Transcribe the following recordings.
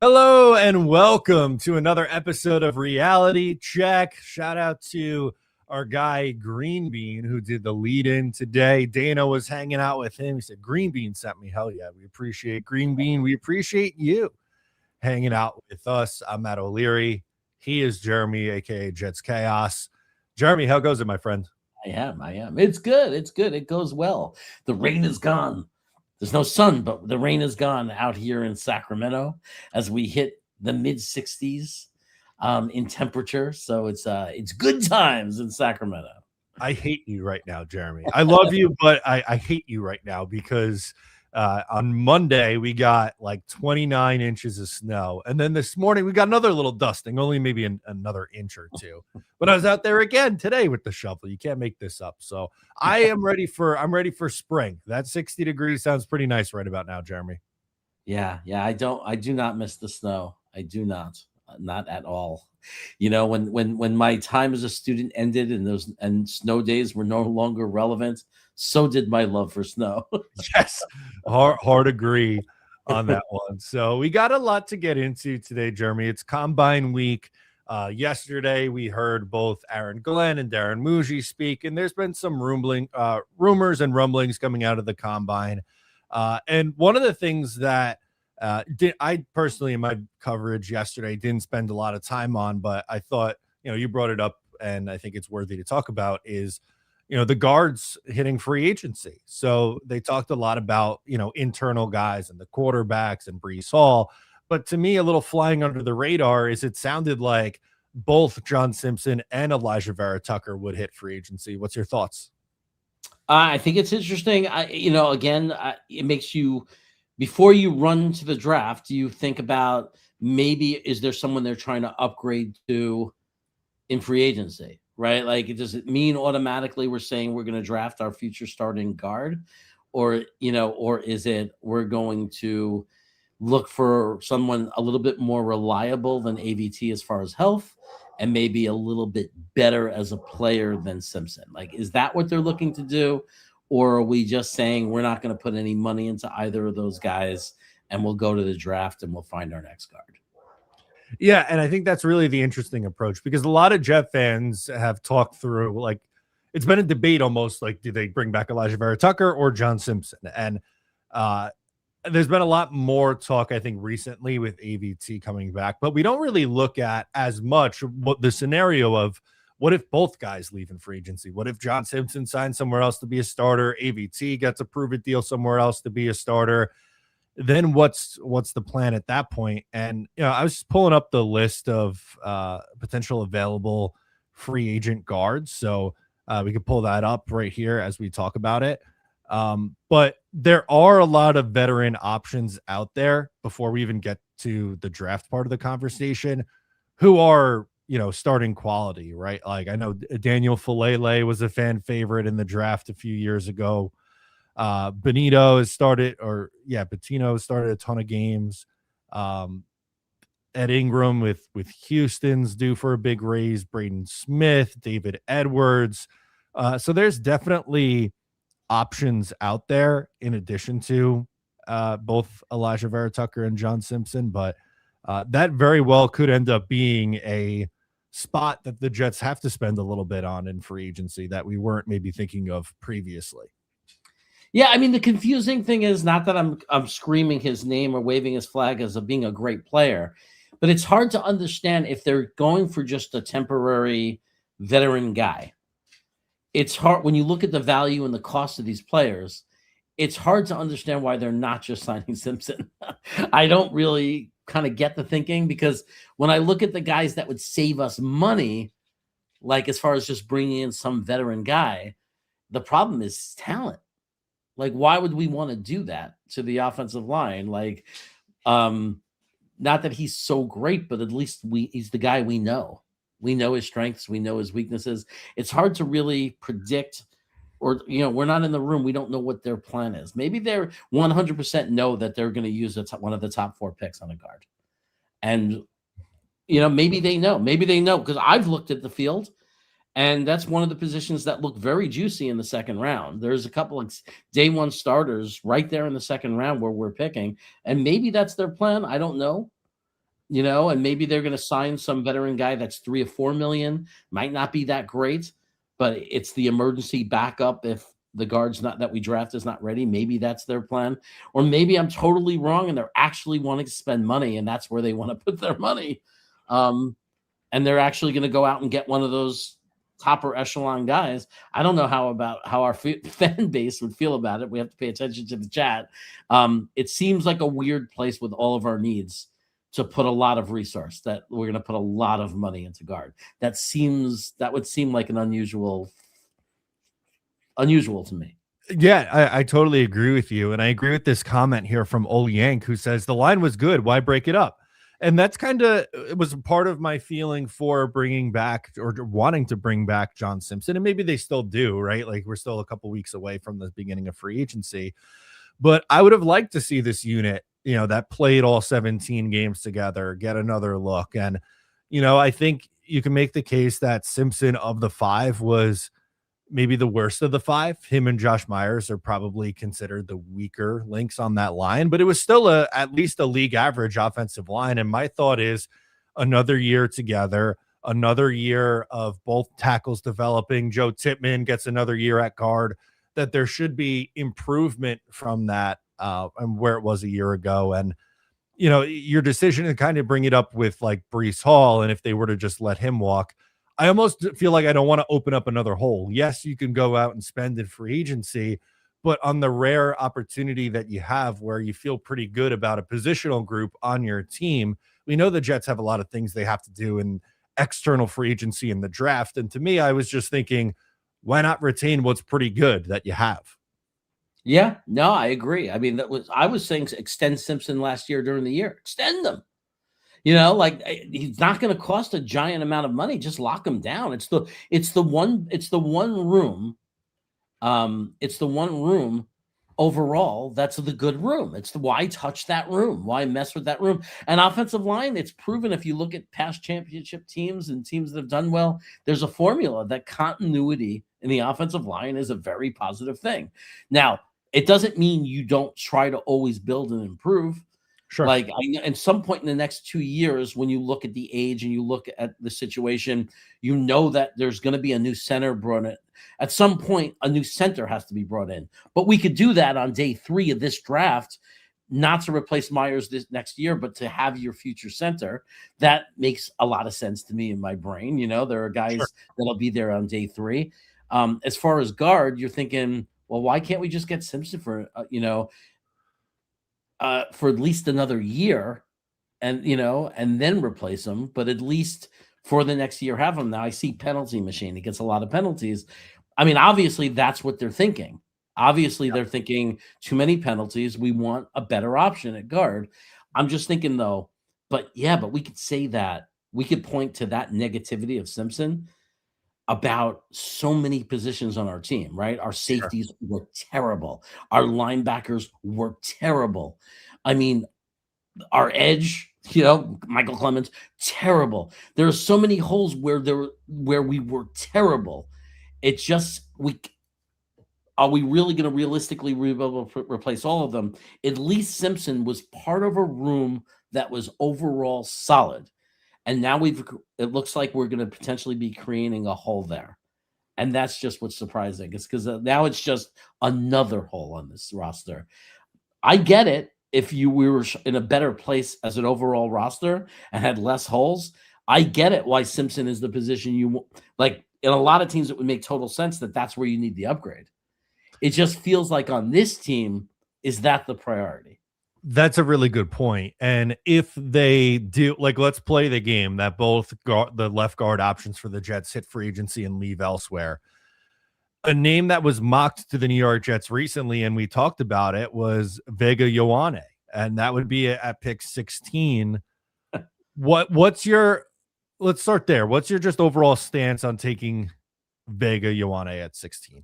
Hello and welcome to another episode of Reality Check. Shout out to our guy Green Bean who did the lead in today. Dana was hanging out with him. He said, Green Bean sent me. Hell yeah, we appreciate Green Bean. We appreciate you hanging out with us. I'm Matt O'Leary. He is Jeremy, aka Jets Chaos. Jeremy, how goes it, my friend? I am. It's good. It goes well. The rain is gone. There's no sun, but the rain is gone out here in Sacramento as we hit the mid 60s in temperature. So it's good times in Sacramento. I hate you right now, Jeremy. I love you, but I hate you right now because on Monday we got like 29 inches of snow, and then this morning we got another little dusting, only maybe another inch or two. But I was out there again today with the shovel. You can't make this up. So I'm ready for spring. That 60 degrees sounds pretty nice right about now, Jeremy. Yeah. I do not miss the snow. I do not at all. You know, when my time as a student ended and snow days were no longer relevant, so did my love for snow. Yes, hard agree on that one. So we got a lot to get into today, Jeremy. It's Combine Week. Yesterday, we heard both Aaron Glenn and Darren Muji speak, and there's been some rumors and rumblings coming out of the Combine. And one of the things that I personally, in my coverage yesterday, didn't spend a lot of time on, but I thought, you brought it up, and I think it's worthy to talk about is, the guards hitting free agency. So they talked a lot about, internal guys and the quarterbacks and Breece Hall. But to me, a little flying under the radar is it sounded like both John Simpson and Elijah Vera Tucker would hit free agency. What's your thoughts? I think it's interesting. It makes you, before you run to the draft, you think about maybe is there someone they're trying to upgrade to in free agency, right? Like, does it mean automatically we're saying we're going to draft our future starting guard, or is it we're going to look for someone a little bit more reliable than AVT as far as health and maybe a little bit better as a player than Simpson? Like, is that what they're looking to do? Or are we just saying we're not going to put any money into either of those guys and we'll go to the draft and we'll find our next guard? Yeah, and I think that's really the interesting approach because a lot of Jet fans have talked through, like, it's been a debate almost like, do they bring back Elijah Vera Tucker or John Simpson? And there's been a lot more talk, I think, recently with AVT coming back, but we don't really look at as much what the scenario of what if both guys leave in free agency? What if John Simpson signs somewhere else to be a starter? AVT gets a prove-it deal somewhere else to be a starter. Then what's the plan at that point? And I was just pulling up the list of potential available free agent guards, so we could pull that up right here as we talk about it. But there are a lot of veteran options out there before we even get to the draft part of the conversation who are, starting quality, right? Like, I know Daniel Falele was a fan favorite in the draft a few years ago. Patino has started a ton of games. Ed Ingram with Houston's due for a big raise, Braden Smith, David Edwards. So there's definitely options out there in addition to both Elijah Vera Tucker and John Simpson, but that very well could end up being a spot that the Jets have to spend a little bit on in free agency that we weren't maybe thinking of previously. Yeah, I mean, the confusing thing is not that I'm screaming his name or waving his flag as being a great player, but it's hard to understand if they're going for just a temporary veteran guy. It's hard when you look at the value and the cost of these players. It's hard to understand why they're not just signing Simpson. I don't really kind of get the thinking, because when I look at the guys that would save us money, like as far as just bringing in some veteran guy, the problem is talent. Like, why would we want to do that to the offensive line? Like, not that he's so great, but at least he's the guy we know. We know his strengths. We know his weaknesses. It's hard to really predict, or, we're not in the room. We don't know what their plan is. Maybe they're 100% know that they're going to use one of the top 4 picks on a guard. And, maybe they know. Maybe they know, because I've looked at the field, and that's one of the positions that look very juicy in the second round. There's a couple of day one starters right there in the second round where we're picking, and maybe that's their plan. I don't know. and maybe they're going to sign some veteran guy that's 3 or 4 million. Might not be that great, but it's the emergency backup if the guard's not that we draft is not ready. Maybe that's their plan, or maybe I'm totally wrong and they're actually wanting to spend money and that's where they want to put their money. And they're actually going to go out and get one of those topper echelon guys. I don't know how our fan base would feel about it. We have to pay attention to the chat. It seems like a weird place with all of our needs to put a lot of resource, that we're going to put a lot of money into guard. That would seem like an unusual to me. Yeah, I totally agree with you. And I agree with this comment here from Ol Yank, who says the line was good. Why break it up? And that's it was part of my feeling for bringing back or wanting to bring back John Simpson. And maybe they still do, right? Like we're still a couple weeks away from the beginning of free agency. But I would have liked to see this unit, that played all 17 games together, get another look. And, I think you can make the case that Simpson of the 5 was maybe the worst of the 5. Him and Josh Myers are probably considered the weaker links on that line, but it was still at least a league average offensive line. And my thought is another year together, another year of both tackles developing. Joe Tippmann gets another year at guard, that there should be improvement from that and where it was a year ago. And, your decision to kind of bring it up with like Breece Hall, and if they were to just let him walk, I almost feel like I don't want to open up another hole. Yes, you can go out and spend in free agency, but on the rare opportunity that you have where you feel pretty good about a positional group on your team, we know the Jets have a lot of things they have to do in external free agency in the draft. And to me, I was just thinking, why not retain what's pretty good that you have? Yeah, no, I agree. I mean, I was saying extend Simpson last year during the year. Extend them. He's not going to cost a giant amount of money. Just lock him down. It's the one room. It's the one room overall that's the good room. It's why touch that room? Why mess with that room? And offensive line, it's proven if you look at past championship teams and teams that have done well, there's a formula that continuity in the offensive line is a very positive thing. Now, it doesn't mean you don't try to always build and improve. Sure. Like at some point in the next 2 years, when you look at the age and you look at the situation, that there's going to be a new center brought in. At some point, a new center has to be brought in. But we could do that on day 3 of this draft, not to replace Myers this next year, but to have your future center. That makes a lot of sense to me in my brain. There are guys that'll be there on day 3. As far as guard, you're thinking, well, why can't we just get Simpson for at least another year and then replace him, but at least for the next year have him. Now I see penalty machine. He gets a lot of penalties. I mean, obviously that's what they're thinking. Obviously they're thinking too many penalties. We want a better option at guard. I'm just thinking though, but we could say that. We could point to that negativity of Simpson about so many positions on our team, right? Our safeties were terrible. Our linebackers were terrible. I mean, our edge, Michael Clemens, terrible. There are so many holes where we were terrible. It's just are we really going to realistically be able to replace all of them? At least Simpson was part of a room that was overall solid. And now it looks like we're going to potentially be creating a hole there. And that's just what's surprising. It's because now it's just another hole on this roster. I get it. If we were in a better place as an overall roster and had less holes, I get it why Simpson is the position you like. In a lot of teams, it would make total sense that that's where you need the upgrade. It just feels like on this team, is that the priority? That's a really good point. And if they do, let's play the game that both the left guard options for the Jets hit free agency and leave elsewhere. A name that was mocked to the New York Jets recently, and we talked about it, was Vega Ioane, and that would be at pick 16. Let's start there. What's your just overall stance on taking Vega Ioane at 16?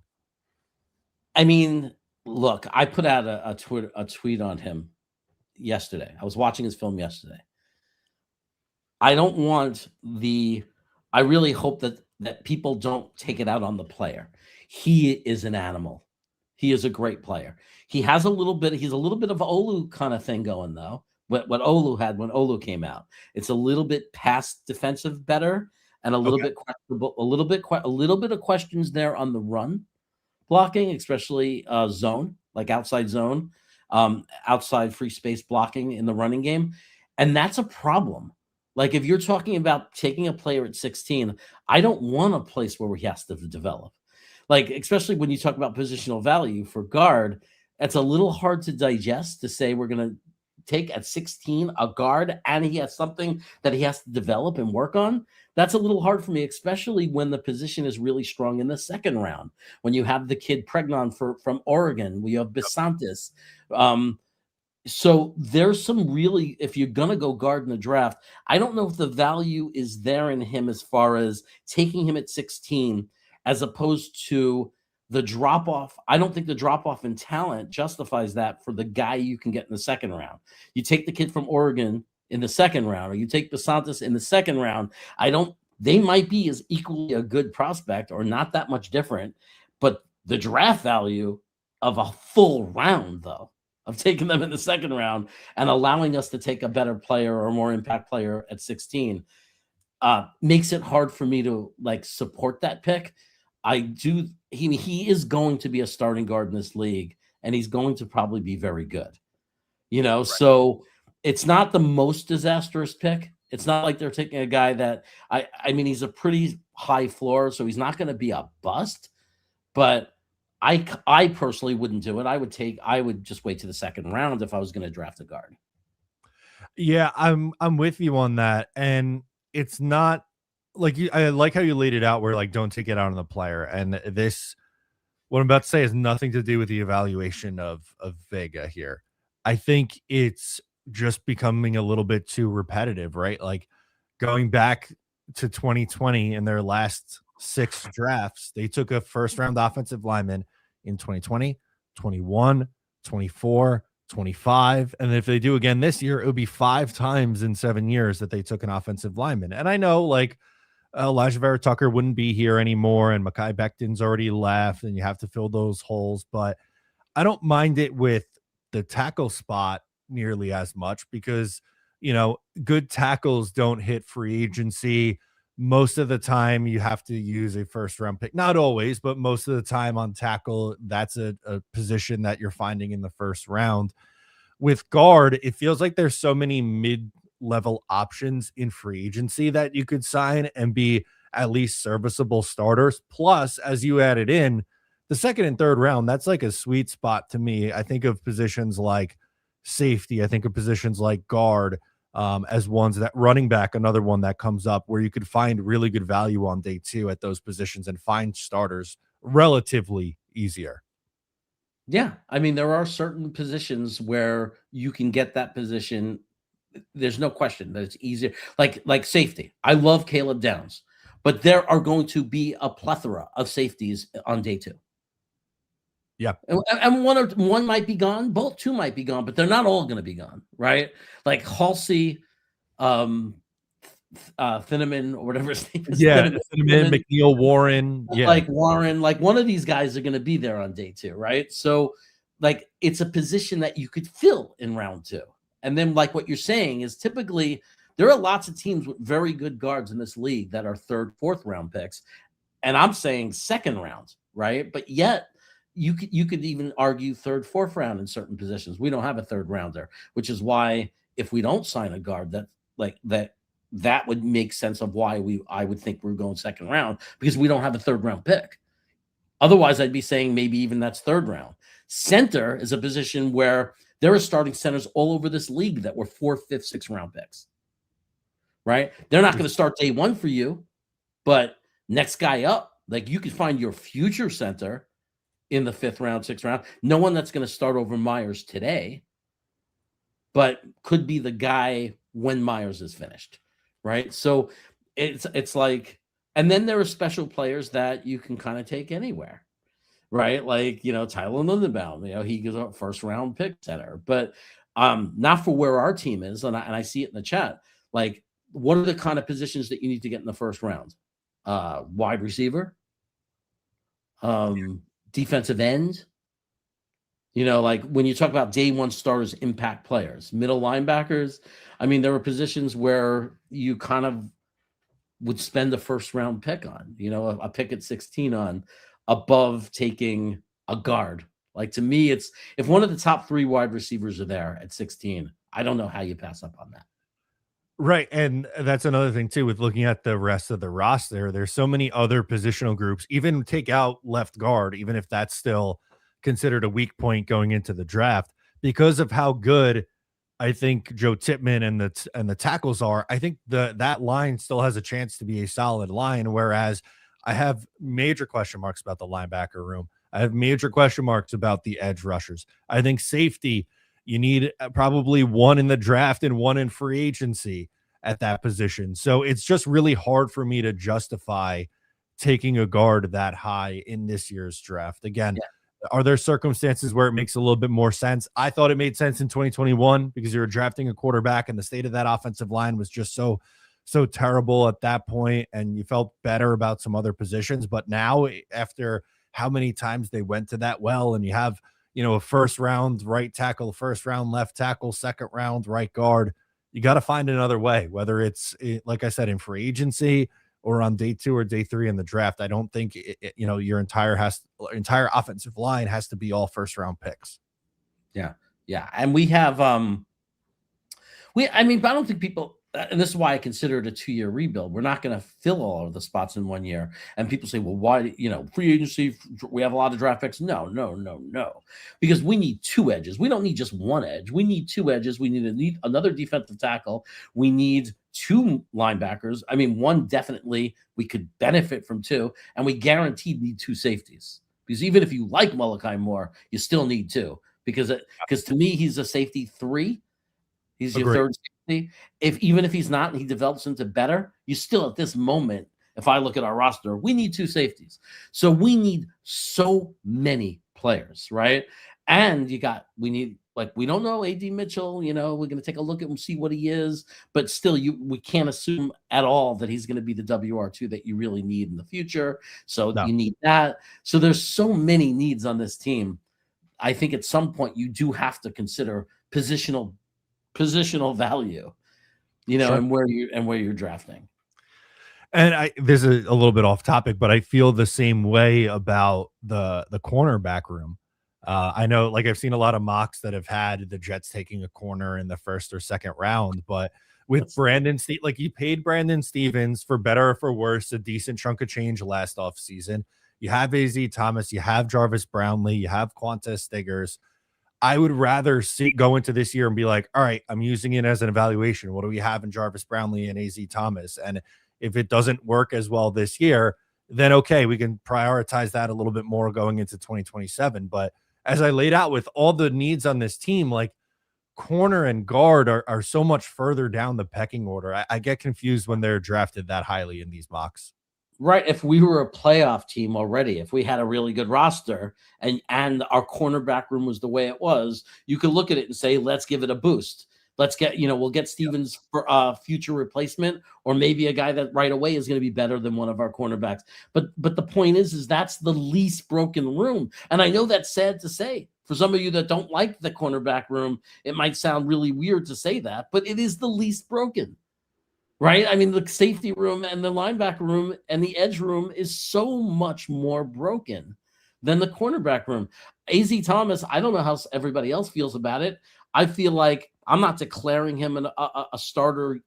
I mean, look, I put out a tweet on him yesterday. I was watching his film yesterday. I really hope that people don't take it out on the player. He is an animal. He is a great player. He's a little bit of Olu kind of thing going though, what Olu had when Olu came out. It's a little bit past defensive better and a little Okay. bit questionable, a little bit of questions there on the run blocking, especially zone, like outside zone, outside free space blocking in the running game. And that's a problem. Like if you're talking about taking a player at 16, I don't want a place where he has to develop. Like, especially when you talk about positional value for guard, it's a little hard to digest to say we're going to take at 16 a guard and he has something that he has to develop and work on. That's a little hard for me, especially when the position is really strong in the second round. When you have the kid Pregnon from Oregon, we have Bisantis. So there's some really, if you're going to go guard in the draft, I don't know if the value is there in him as far as taking him at 16, as opposed to the drop off. I don't think the drop off in talent justifies that for the guy you can get in the second round. You take the kid from Oregon in the second round, or you take Bisantis in the second round. They might be as equally a good prospect or not that much different, but the draft value of a full round, though, of taking them in the second round and allowing us to take a better player or more impact player at 16 makes it hard for me to like support that pick. He is going to be a starting guard in this league, and he's going to probably be very good. Right. So it's not the most disastrous pick. It's not like they're taking a guy that I mean, he's a pretty high floor, so he's not going to be a bust, but I personally wouldn't do it. I would just wait to the second round if I was going to draft a guard. Yeah, I'm with you on that. And it's not like I like how you laid it out where like don't take it out on the player. And this what I'm about to say has nothing to do with the evaluation of Vega here. I think it's just becoming a little bit too repetitive, right? Like going back to 2020 in their last 6 drafts, they took a first round offensive lineman in 2020, 21, 24, 25. And if they do again this year, it would be 5 times in 7 years that they took an offensive lineman. And I know like Elijah Vera Tucker wouldn't be here anymore, and Mekhi Becton's already left, and you have to fill those holes. But I don't mind it with the tackle spot nearly as much because, good tackles don't hit free agency. Most of the time, you have to use a first round pick. Not always, but most of the time on tackle, that's a position that you're finding in the first round. With guard, it feels like there's so many mid-level options in free agency that you could sign and be at least serviceable starters. Plus, as you added in the second and third round, that's like a sweet spot to me. I think of positions like safety. I think of positions like guard as ones that running back, another one that comes up where you could find really good value on day 2 at those positions and find starters relatively easier. Yeah, I mean, there are certain positions where you can get that position. There's no question that it's easier. Like safety. I love Caleb Downs, but there are going to be a plethora of safeties on day 2. Yeah. And one might be gone, both two might be gone, but they're not all going to be gone, right? Like Halsey, Finneman, or whatever his name is. Yeah. Cinnamon, McNeil, Warren. Yeah. Like Warren, like one of these guys are going to be there on day 2, right? So, like, it's a position that you could fill in round 2. And then, like what you're saying is typically there are lots of teams with very good guards in this league that are third, fourth round picks. And I'm saying second round, right? But yet you could even argue third, fourth round in certain positions. We don't have a third rounder, which is why if we don't sign a guard that would make sense of why I would think we're going second round, because we don't have a third round pick. Otherwise, I'd be saying maybe even that's third round. Center is a position where there are starting centers all over this league that were 4th, 5th, 6th round picks, right? They're not going to start day 1 for you, but next guy up, like you could find your future center in the 5th round, 6th round. No one that's going to start over Myers today, but could be the guy when Myers is finished, right? So it's like, and then there are special players that you can kind of take anywhere, right? Like, Tyler Lindenbaum, he goes a first round pick center, but not for where our team is. And I see it in the chat. Like, what are the kind of positions that you need to get in the first round? Wide receiver, defensive end, You know, like when you talk about day one starters, impact players, middle linebackers. I mean, there were positions where you kind of would spend a first round pick on, you know, a pick at 16 on above taking a guard. Like to me, it's if one of the top three wide receivers are there at 16, I don't know how you pass up on that. Right, and that's another thing too with looking at the rest of the roster. There's so many other positional groups. Even take out left guard, even if that's still considered a weak point going into the draft, because of how good I think Joe Tippmann and the tackles are. I think that line still has a chance to be a solid line. Whereas I have major question marks about the linebacker room. I have major question marks about the edge rushers. I think safety, you need probably one in the draft and one in free agency at that position. So it's just really hard for me to justify taking a guard that high in this year's draft. Again, Yeah. are there circumstances where it makes a little bit more sense? I thought it made sense in 2021 because you were drafting a quarterback and the state of that offensive line was just so terrible at that point, and you felt better about some other positions. But now, after how many times they went to that well, and you have, a first round right tackle, first round left tackle, second round right guard, you got to find another way, whether it's like I said, in free agency or on day 2 or day 3 in the draft. I don't think your entire offensive line has to be all first round picks. Yeah. Yeah. And we have I mean, but I don't think people, and this is why I consider it a 2-year rebuild. We're not going to fill all of the spots in 1 year. And people say, well, why, free agency, we have a lot of draft picks. No, no, no, no. Because we need 2 edges. We don't need just 1 edge. We need 2 edges. We need another defensive tackle. We need 2 linebackers. I mean, 1 definitely we could benefit from 2, and we guaranteed need 2 safeties. Because even if you like Malachi Moore, you still need 2. Because to me, he's a safety 3. He's your third safety. Even if he's not, and he develops into better, you still at this moment, if I look at our roster, we need 2 safeties. So we need so many players, right? And we don't know AD Mitchell, we're going to take a look at him, see what he is, but still we can't assume at all that he's going to be the WR2 that you really need in the future. So You need that. So there's so many needs on this team. I think at some point you do have to consider positional value, sure, and where you're drafting. And this is a little bit off topic, but I feel the same way about the cornerback room. I know, like, I've seen a lot of mocks that have had the Jets taking a corner in the first or second round, but with Brandon like, you paid Brandon Stevens, for better or for worse, a decent chunk of change last offseason. You have AZ Thomas, you have Jarvis Brownlee, you have Quantas Stiggers. I would rather go into this year and be like, all right, I'm using it as an evaluation. What do we have in Jarvis Brownlee and AZ Thomas? And if it doesn't work as well this year, then okay, we can prioritize that a little bit more going into 2027. But as I laid out with all the needs on this team, like, corner and guard are so much further down the pecking order. I get confused when they're drafted that highly in these mocks. Right. If we were a playoff team already, if we had a really good roster and our cornerback room was the way it was, you could look at it and say, let's give it a boost. Let's get, we'll get Stevens for a future replacement, or maybe a guy that right away is going to be better than one of our cornerbacks. But the point is that's the least broken room. And I know that's sad to say. For some of you that don't like the cornerback room, it might sound really weird to say that, but it is the least broken. Right? I mean, the safety room and the linebacker room and the edge room is so much more broken than the cornerback room. AZ Thomas, I don't know how everybody else feels about it. I feel like I'm not declaring him a starter,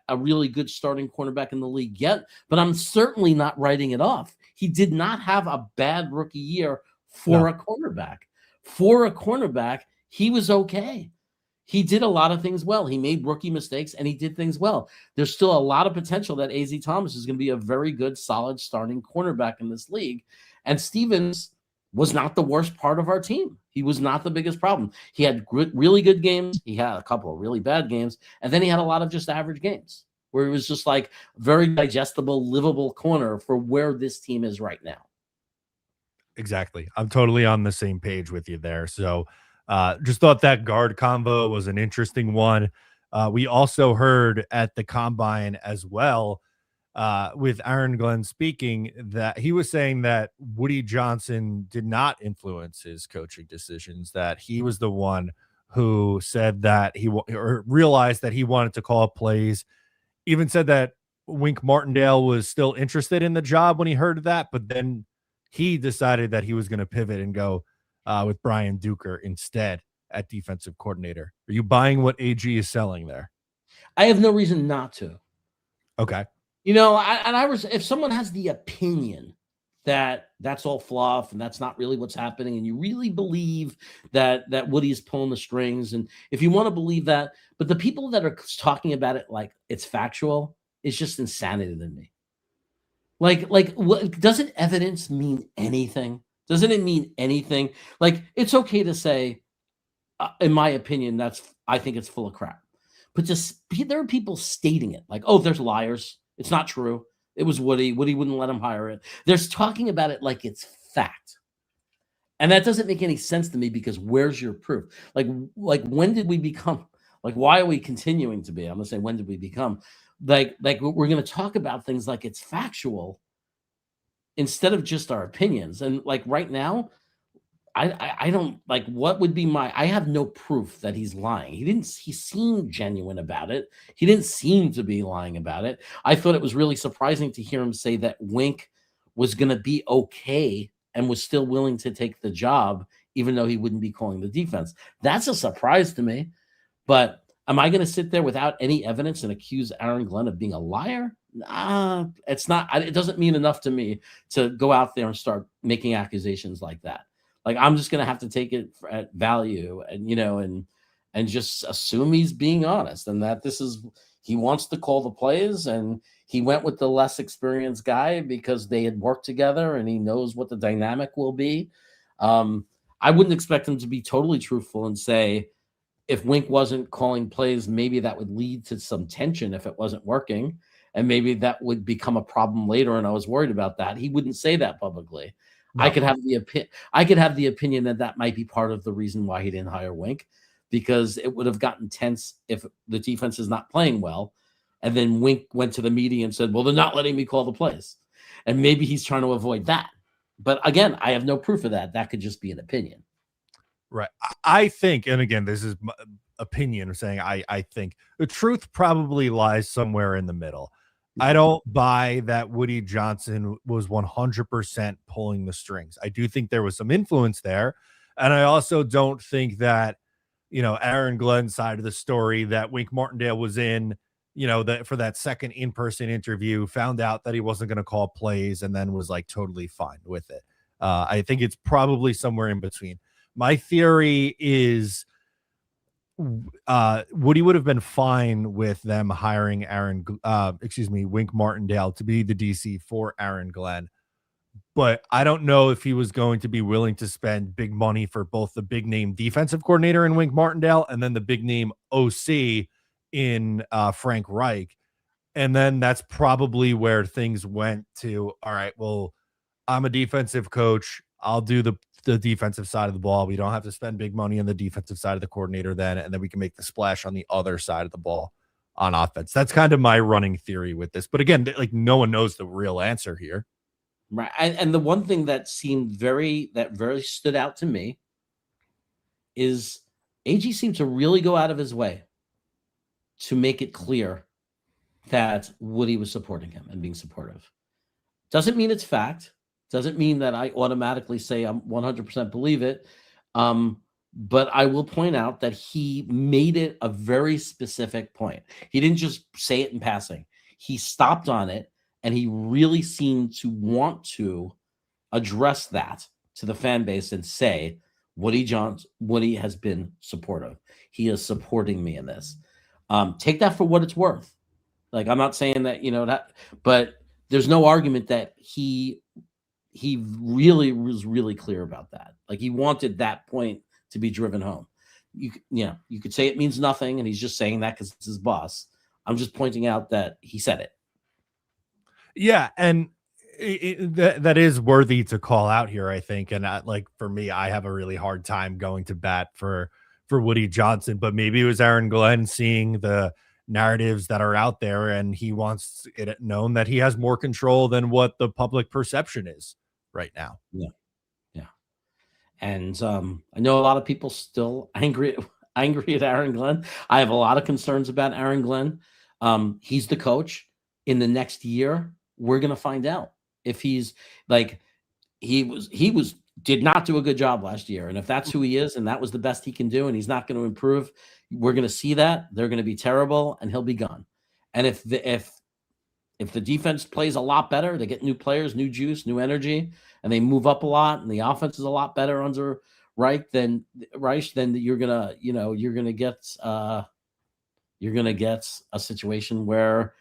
a really good starting cornerback in the league yet, but I'm certainly not writing it off. He did not have a bad rookie year for a cornerback. For a cornerback, he was okay. He did a lot of things well. He made rookie mistakes, and he did things well. There's still a lot of potential that AZ Thomas is going to be a very good, solid starting cornerback in this league. And Stevens was not the worst part of our team. He was not the biggest problem. He had really good games. He had a couple of really bad games. And then he had a lot of just average games where he was just like very digestible, livable corner for where this team is right now. Exactly. I'm totally on the same page with you there. So, just thought that guard combo was an interesting one. We also heard at the combine as well, with Aaron Glenn speaking, that he was saying that Woody Johnson did not influence his coaching decisions, that he was the one who said that or realized that he wanted to call plays, even said that Wink Martindale was still interested in the job when he heard of that, but then he decided that he was going to pivot and go with Brian Duker instead at defensive coordinator. Are you buying what AG is selling there? I have no reason not to. Okay. If someone has the opinion that that's all fluff and that's not really what's happening, and you really believe that Woody's pulling the strings, and if you want to believe that, but the people that are talking about it like it's factual, it's just insanity to me. Like, doesn't evidence mean anything? Doesn't it mean anything? Like, it's okay to say, in my opinion, I think it's full of crap. But there are people stating it like, oh, there's liars. It's not true. It was Woody. Woody wouldn't let him hire it. There's talking about it like it's fact. And that doesn't make any sense to me, because where's your proof? Like when did we become, like, why are we continuing to be? I'm going to say, when did we become like we're going to talk about things like it's factual instead of just our opinions. And like right now, I don't like, what would be I have no proof that he's lying. He seemed genuine about it. He didn't seem to be lying about it. I thought it was really surprising to hear him say that Wink was going to be okay and was still willing to take the job, even though he wouldn't be calling the defense. That's a surprise to me. But am I going to sit there without any evidence and accuse Aaron Glenn of being a liar? Nah, it's not. It doesn't mean enough to me to go out there and start making accusations like that. Like, I'm just going to have to take it at value and just assume he's being honest, and that he wants to call the plays, and he went with the less experienced guy because they had worked together and he knows what the dynamic will be. I wouldn't expect him to be totally truthful and say, if Wink wasn't calling plays, maybe that would lead to some tension if it wasn't working, and maybe that would become a problem later, and I was worried about that. He wouldn't say that publicly. No. I could have the opinion that might be part of the reason why he didn't hire Wink, because it would have gotten tense if the defense is not playing well. And then Wink went to the media and said, well, they're not letting me call the plays. And maybe he's trying to avoid that. But again, I have no proof of that. That could just be an opinion. Right. I think, and again, this is my opinion of saying I think the truth probably lies somewhere in the middle. I don't buy that Woody Johnson was 100% pulling the strings. I do think there was some influence there. And I also don't think that, Aaron Glenn's side of the story, that Wink Martindale was in, that for that second in-person interview, found out that he wasn't going to call plays and then was like totally fine with it. I think it's probably somewhere in between. My theory is Woody would have been fine with them hiring Wink Martindale to be the DC for Aaron Glenn. But I don't know if he was going to be willing to spend big money for both the big name defensive coordinator in Wink Martindale and then the big name OC in Frank Reich. And then that's probably where things went to, all right, well, I'm a defensive coach. I'll do the defensive side of the ball. We don't have to spend big money on the defensive side of the coordinator then, and then we can make the splash on the other side of the ball on offense. That's kind of my running theory with this. But again, like, no one knows the real answer here. Right. And the one thing that very stood out to me is AG seemed to really go out of his way to make it clear that Woody was supporting him and being supportive. Doesn't mean it's fact. Doesn't mean that I automatically say I'm 100% believe it. But I will point out that he made it a very specific point. He didn't just say it in passing. He stopped on it, and he really seemed to want to address that to the fan base and say, Woody has been supportive. He is supporting me in this. Take that for what it's worth. Like, I'm not saying that, but there's no argument that he really was really clear about that. Like, he wanted that point to be driven home. You could say it means nothing, and he's just saying that because it's his boss. I'm just pointing out that he said it. Yeah, and that is worthy to call out here, I think. And like, for me, I have a really hard time going to bat for Woody Johnson, but maybe it was Aaron Glenn seeing the narratives that are out there, and he wants it known that he has more control than what the public perception is right now. Yeah, yeah. And I know a lot of people still angry at Aaron Glenn. I have a lot of concerns about Aaron Glenn. He's the coach. In the next year, we're gonna find out if he's like he did not do a good job last year. And if that's who he is, and that was the best he can do, and he's not going to improve, we're going to see that they're going to be terrible, and he'll be gone. And if the defense plays a lot better, they get new players, new juice, new energy, and they move up a lot, and the offense is a lot better under Reich, then you're gonna get a situation where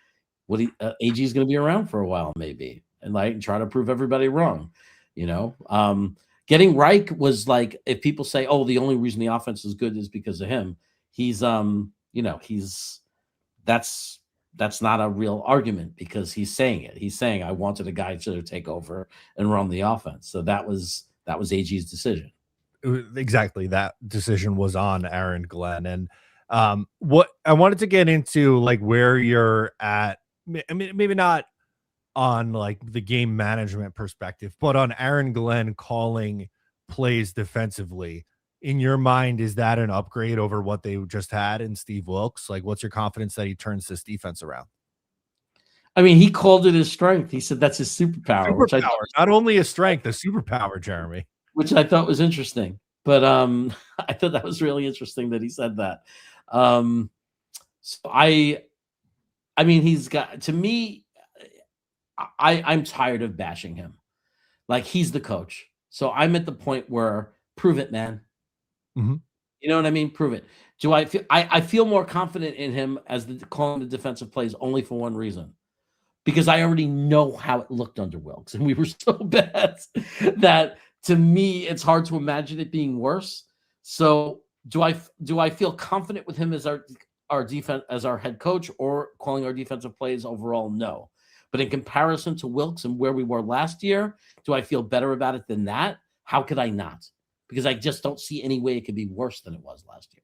AG is going to be around for a while, maybe, and like try to prove everybody wrong. Getting Reich was like, if people say, "Oh, the only reason the offense is good is because of him," that's not a real argument, because he's saying it. He's saying, "I wanted a guy to take over and run the offense." So that was AG's decision. Exactly, that decision was on Aaron Glenn. And what I wanted to get into, like, where you're at. I mean, maybe not on like the game management perspective, but on Aaron Glenn calling plays defensively. In your mind, is that an upgrade over what they just had in Steve Wilkes? Like, what's your confidence that he turns this defense around? I mean, he called it his strength. He said that's his superpower, Superpower, not only a strength, a superpower, Jeremy. which I thought was interesting. But I thought that was really interesting that he said that. So I mean, he's got, to me, I'm tired of bashing him. Like, he's the coach. So I'm at the point where, prove it, man. Mhm. You know what I mean? Prove it. Do I feel more confident in him as calling the defensive plays only for one reason. Because I already know how it looked under Wilkes, and we were so bad that, to me, it's hard to imagine it being worse. So do I feel confident with him as our defense, as our head coach, or calling our defensive plays overall? No. But in comparison to Wilkes and where we were last year, do I feel better about it than that? How could I not? Because I just don't see any way it could be worse than it was last year.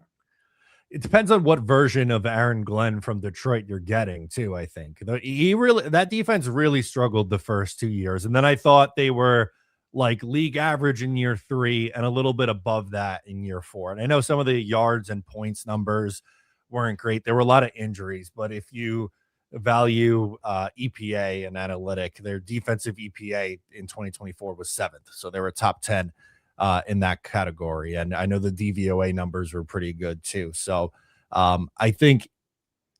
It depends on what version of Aaron Glenn from Detroit you're getting too. I think that defense really struggled the first 2 years. And then I thought they were like league average in year 3 and a little bit above that in year 4. And I know some of the yards and points numbers weren't great. There were a lot of injuries, but if you value EPA and analytic, their defensive EPA in 2024 was 7th. So they were top 10 in that category. And I know the DVOA numbers were pretty good too. So I think,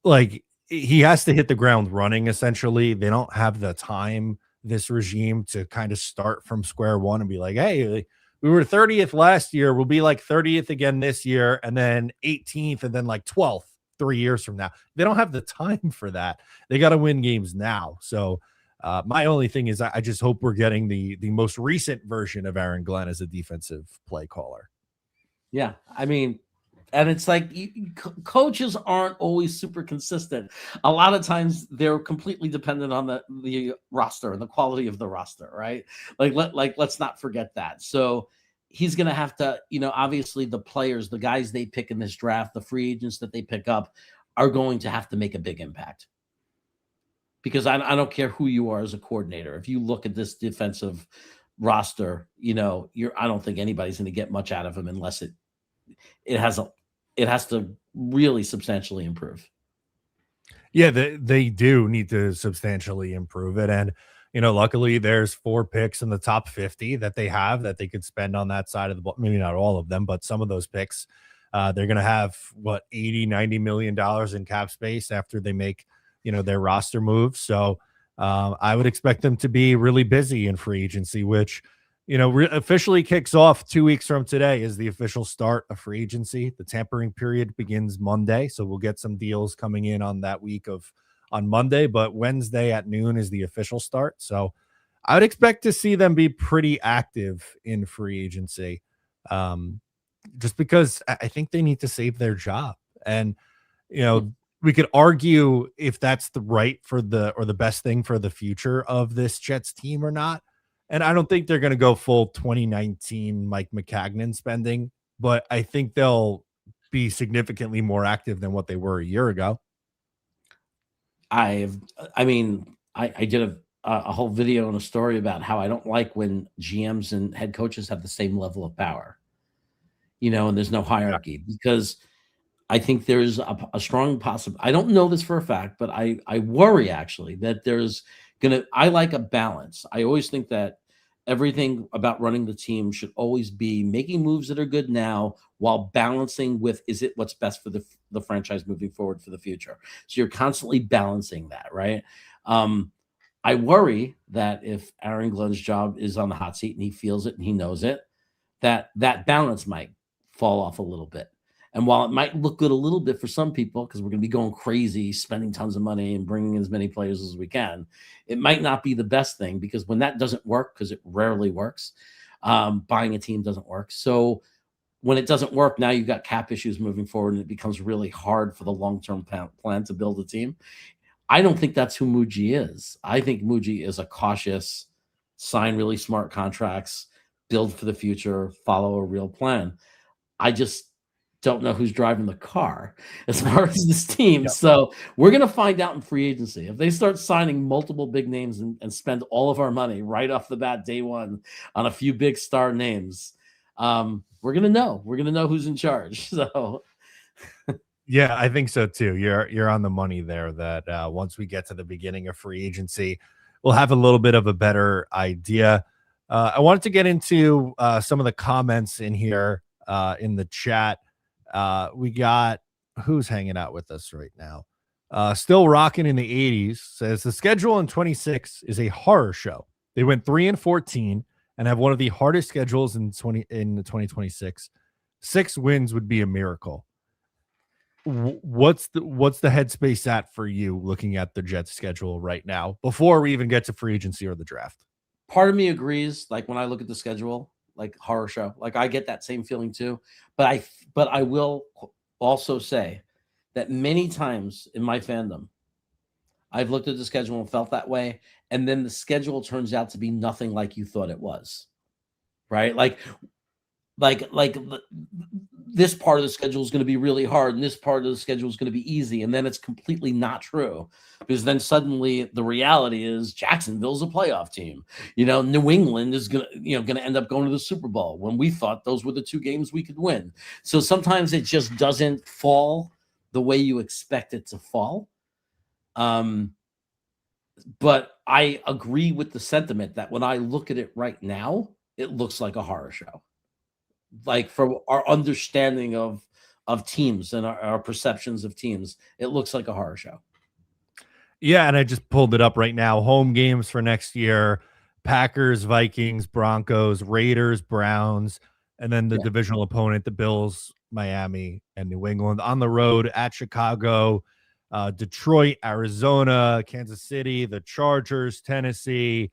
like, he has to hit the ground running. Essentially, they don't have the time, this regime, to kind of start from square one and be like, hey, we were 30th last year, we'll be like 30th again this year, and then 18th, and then like 12th 3 years from now. They don't have the time for that. They got to win games now. So my only thing is, I just hope we're getting the most recent version of Aaron Glenn as a defensive play caller. Yeah, I mean, and it's like, coaches aren't always super consistent. A lot of times they're completely dependent on the roster and the quality of the roster, right? Let's not forget that. So he's going to have to, obviously the players, the guys they pick in this draft, the free agents that they pick up, are going to have to make a big impact. Because I don't care who you are as a coordinator. If you look at this defensive roster, I don't think anybody's going to get much out of him unless it has to really substantially improve. Yeah, they do need to substantially improve it. And, luckily there's 4 picks in the top 50 that they have that they could spend on that side of the ball. Maybe not all of them, but some of those picks, they're going to have 80-90 million dollars in cap space after they make, their roster moves. So I would expect them to be really busy in free agency, which, officially kicks off 2 weeks from today is the official start of free agency. The tampering period begins Monday. So we'll get some deals coming in on that week on Monday, but Wednesday at noon is the official start. So I would expect to see them be pretty active in free agency, just because I think they need to save their job. And, we could argue if that's the best thing for the future of this Jets team or not. And I don't think they're going to go full 2019 Mike McCagnon spending, but I think they'll be significantly more active than what they were a year ago. I mean, I did a whole video and a story about how I don't like when GMs and head coaches have the same level of power, and there's no Yeah. hierarchy, because I think there's a strong possible. I don't know this for a fact, but I worry actually that I like a balance. I always think that everything about running the team should always be making moves that are good now while balancing with, is it what's best for the franchise moving forward for the future? So you're constantly balancing that, right? Um, I worry that if Aaron Glenn's job is on the hot seat and he feels it and he knows it, that balance might fall off a little bit. And while it might look good a little bit for some people, because we're going to be going crazy, spending tons of money and bringing as many players as we can, it might not be the best thing, because when that doesn't work, because it rarely works, buying a team doesn't work. So when it doesn't work, now you've got cap issues moving forward, and it becomes really hard for the long-term plan to build a team. I don't think that's who Muji is. I think Muji is a cautious, sign really smart contracts, build for the future, follow a real plan. I just don't know who's driving the car as far as this team. Yep. So we're going to find out in free agency. If they start signing multiple big names and spend all of our money right off the bat, day one, on a few big star names, we're going to know. We're going to know who's in charge. So Yeah, I think so too. You're on the money there. That once we get to the beginning of free agency, we'll have a little bit of a better idea. I wanted to get into some of the comments in here in the chat. We got who's hanging out with us right now. Still rocking in the 80s says the schedule in 26 is a horror show. They went 3-14 and have one of the hardest schedules in 2026. 6 wins would be a miracle. What's the headspace at for you looking at the Jets schedule right now before we even get to free agency or the draft? part of me agrees. Like when I look at the schedule, like horror show, like I get that same feeling too. But I will also say that many times in my fandom, I've looked at the schedule and felt that way, and then the schedule turns out to be nothing like you thought it was. Right? Like this part of the schedule is going to be really hard, and this part of the schedule is going to be easy, and then it's completely not true, because then suddenly the reality is Jacksonville's a playoff team. New England is going to end up going to the Super Bowl when we thought those were the 2 games we could win. So sometimes it just doesn't fall the way you expect it to fall. But I agree with the sentiment that when I look at it right now, it looks like a horror show. Like from our understanding of teams and our perceptions of teams, it looks like a horror show. Yeah, and I just pulled it up right now. Home games for next year: Packers, Vikings, Broncos, Raiders, Browns, and then the divisional opponent, the Bills, Miami, and New England. On the road at Chicago, Detroit, Arizona, Kansas City, the Chargers, Tennessee,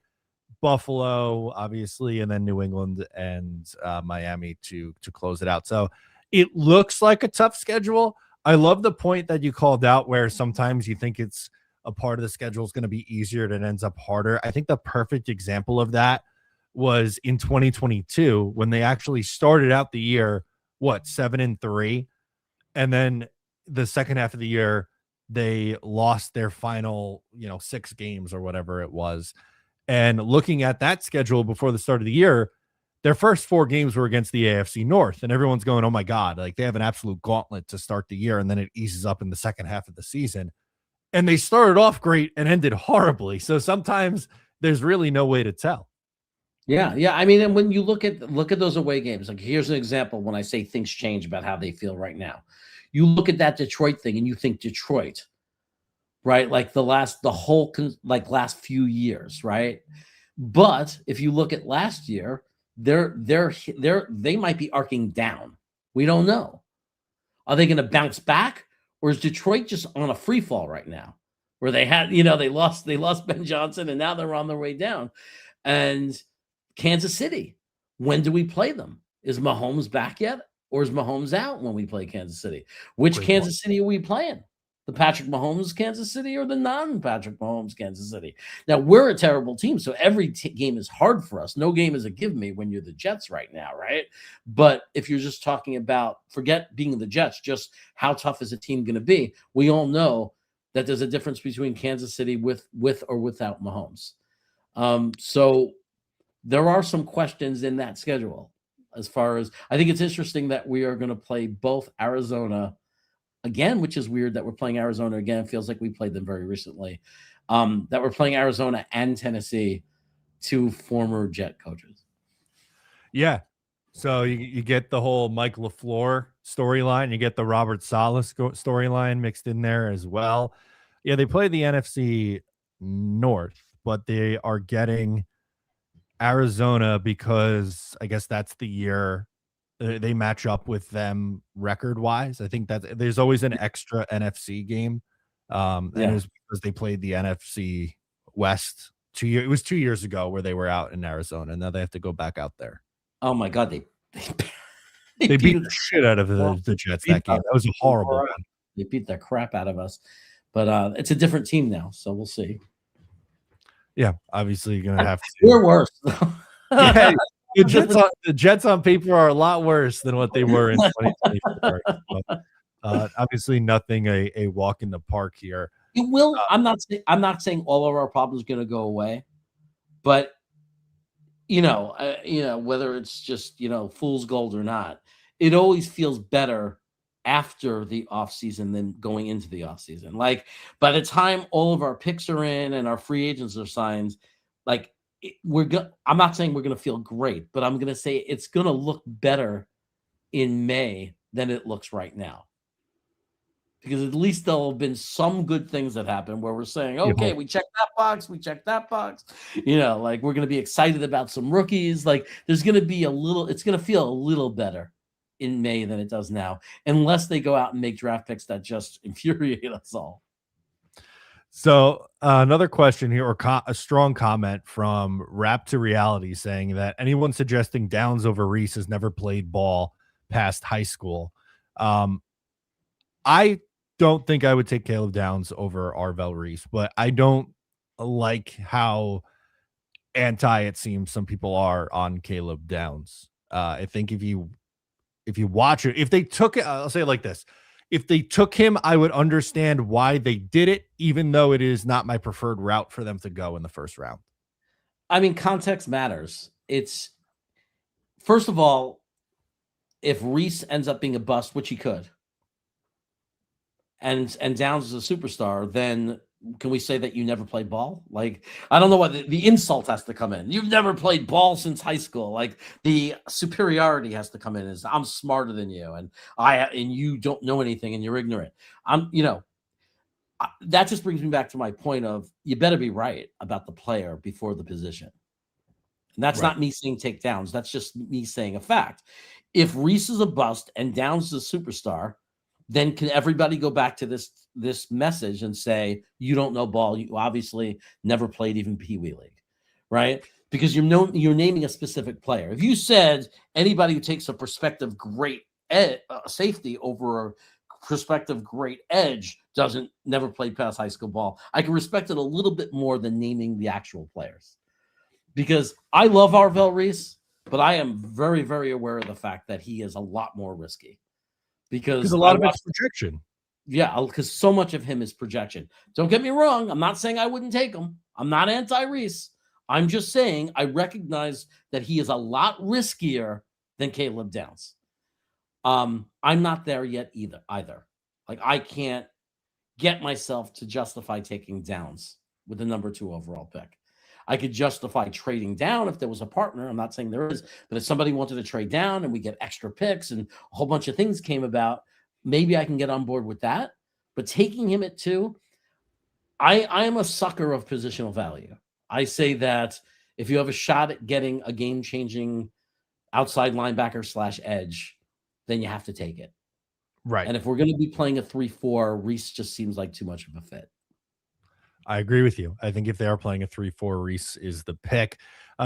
Buffalo, obviously, and then New England and Miami to close it out. So it looks like a tough schedule. I love the point that you called out where sometimes you think it's a part of the schedule is going to be easier and it ends up harder. I think the perfect example of that was in 2022 when they actually started out the year, 7-3, and then the second half of the year they lost their final 6 games or whatever it was. And looking at that schedule before the start of the year, their first 4 games were against the AFC North, and everyone's going, oh my God, like they have an absolute gauntlet to start the year. And then it eases up in the second half of the season, and they started off great and ended horribly. So sometimes there's really no way to tell. Yeah. I mean, and when you look at those away games, like here's an example when I say things change about how they feel right now. You look at that Detroit thing and you think Detroit, right? Like the last few years, right? But if you look at last year, they might be arcing down. We don't know. Are they going to bounce back, or is Detroit just on a free fall right now, where they had, they lost Ben Johnson and now they're on their way down? And Kansas City, when do we play them? Is Mahomes back yet, or is Mahomes out when we play Kansas City? Which Great Kansas City are we playing? The Patrick Mahomes Kansas City or the non-Patrick Mahomes Kansas City? Now, we're a terrible team, so every game is hard for us. No game is a give me when you're the Jets right now, right? But if you're just talking about, forget being the Jets, just how tough is a team going to be, we all know that there's a difference between Kansas City with or without Mahomes. So there are some questions in that schedule. As far as I think it's interesting that we are going to play both Arizona again, which is weird that we're playing Arizona again. It feels like we played them very recently. That we're playing Arizona and Tennessee, two former Jet coaches. Yeah. So you get the whole Mike LaFleur storyline. You get the Robert Saleh storyline mixed in there as well. Yeah, they play the NFC North, but they are getting Arizona because I guess that's the year they match up with them record wise. I think that there's always an extra NFC game. And it Yeah. was because they played the NFC West it was 2 years ago where they were out in Arizona. Now they have to go back out there. Oh my God, They beat the us. shit out of the Jets that game. That was a horrible one. They beat the crap out of us. But it's a different team now, so we'll see. Yeah, obviously you're gonna have to. We're worse. Yeah, the Jets on paper are a lot worse than what they were in 2024. Obviously, nothing a walk in the park here. It will. I'm not saying all of our problems are going to go away, but whether it's just fool's gold or not, it always feels better after the offseason than going into the offseason. Like by the time all of our picks are in and our free agents are signed, like I'm not saying we're going to feel great, but I'm going to say it's going to look better in May than it looks right now. Because at least there'll have been some good things that happen where we're saying, okay, we checked that box, we checked that box. Like we're going to be excited about some rookies. Like there's going to be it's going to feel a little better in May than it does now, unless they go out and make draft picks that just infuriate us all. So another question here, or a strong comment from Rap to Reality saying that anyone suggesting Downs over Reese has never played ball past high school. I don't think I would take Caleb Downs over Arvell Reese, but I don't like how anti it seems some people are on Caleb Downs. I think if you watch it, if they took it, I'll say it like this. If they took him, I would understand why they did it, even though it is not my preferred route for them to go in the first round. I mean, context matters. It's first of all, if Reese ends up being a bust, which he could, and Downs is a superstar, then can we say that you never played ball? Like, I don't know what the insult has to come in. You've never played ball since high school. Like the superiority has to come in as I'm smarter than you and you don't know anything and you're ignorant. That just brings me back to my point of you better be right about the player before the position. And that's not me saying take Downs. That's just me saying a fact. If Reese is a bust and Downs is a superstar, then can everybody go back to this message and say, you don't know ball. You obviously never played even Pee Wee League, right? Because you're naming a specific player. If you said anybody who takes a prospective great safety over a prospective great edge never played past high school ball, I can respect it a little bit more than naming the actual players. Because I love Arvell Reese, but I am very, very aware of the fact that he is a lot more risky. Because a lot of it's projection. Yeah, because so much of him is projection. Don't get me wrong. I'm not saying I wouldn't take him. I'm not anti-Reese. I'm just saying I recognize that he is a lot riskier than Caleb Downs. I'm not there yet either. Like I can't get myself to justify taking Downs with the number 2 overall pick. I could justify trading down if there was a partner. I'm not saying there is, but if somebody wanted to trade down and we get extra picks and a whole bunch of things came about, maybe I can get on board with that. But taking him at 2, I am a sucker of positional value. I say that if you have a shot at getting a game-changing outside linebacker / edge, then you have to take it. Right. And if we're going to be playing a 3-4, Reese just seems like too much of a fit. I agree with you. I think if they are playing a 3-4, Reese is the pick.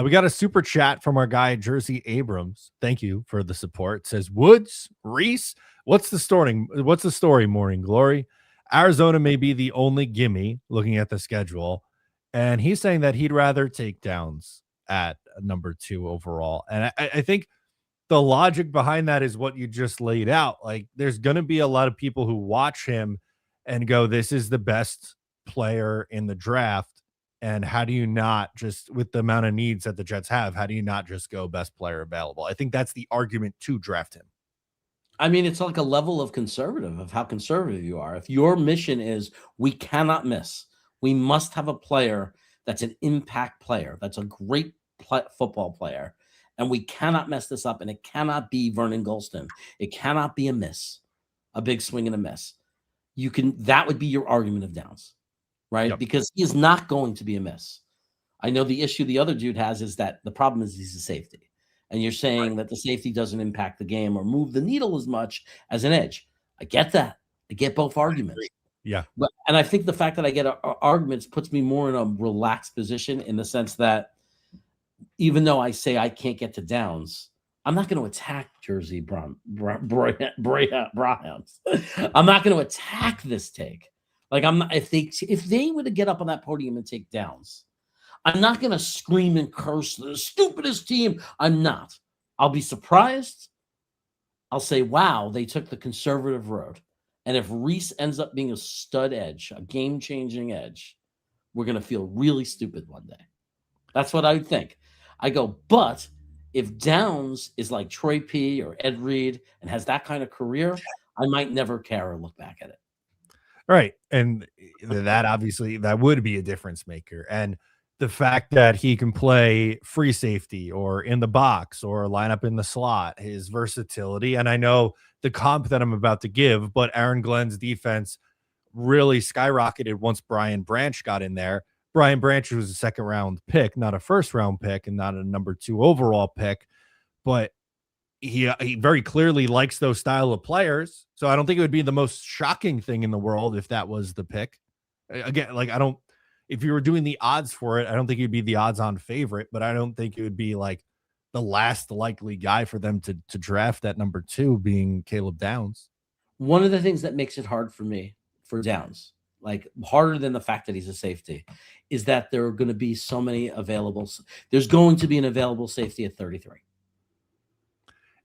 We got a super chat from our guy, Jersey Abrams. Thank you for the support. It says, Woods, Reese, what's the story, Morning Glory? Arizona may be the only gimme looking at the schedule. And he's saying that he'd rather take Downs at number 2 overall. And I think the logic behind that is what you just laid out. Like, there's going to be a lot of people who watch him and go, this is the best player in the draft. And how do you not just, with the amount of needs that the Jets have, how do you not just go best player available? I think that's the argument to draft him. I mean, it's like a level of conservative, of how conservative you are. If your mission is we cannot miss, we must have a player that's an impact player, that's a great football player, and we cannot mess this up, and it cannot be Vernon Golston. It cannot be a miss, a big swing and a miss. That would be your argument of Downs, right? Yep. Because he is not going to be a miss. I know the issue the other dude has is that the problem is he's a safety. And you're saying that the safety doesn't impact the game or move the needle as much as an edge. I get that. I get both arguments. Yeah. And I think the fact that I get arguments puts me more in a relaxed position, in the sense that even though I say I can't get to Downs, I'm not going to attack Jersey Brahms. I'm not going to attack this take. Like, I'm not, if they were to get up on that podium and take Downs, I'm not going to scream and curse the stupidest team. I'm not. I'll be surprised. I'll say, wow, they took the conservative road. And if Reese ends up being a stud edge, a game-changing edge, we're going to feel really stupid one day. That's what I would think. I go, but if Downs is like Troy P. or Ed Reed and has that kind of career, I might never care or look back at it. Right. And that obviously, that would be a difference maker. And the fact that he can play free safety or in the box or line up in the slot, his versatility. And I know the comp that I'm about to give, but Aaron Glenn's defense really skyrocketed once Brian Branch got in there. Brian Branch was a second round pick, not a first round pick, and not a number 2 overall pick, but he very clearly likes those style of players. So I don't think it would be the most shocking thing in the world if that was the pick. Again, like, if you were doing the odds for it, I don't think it'd be the odds on favorite, but I don't think it would be like the last likely guy for them to draft at number 2 being Caleb Downs. One of the things that makes it hard for me for Downs, like harder than the fact that he's a safety, is that there are going to be so many available. There's going to be an available safety at 33.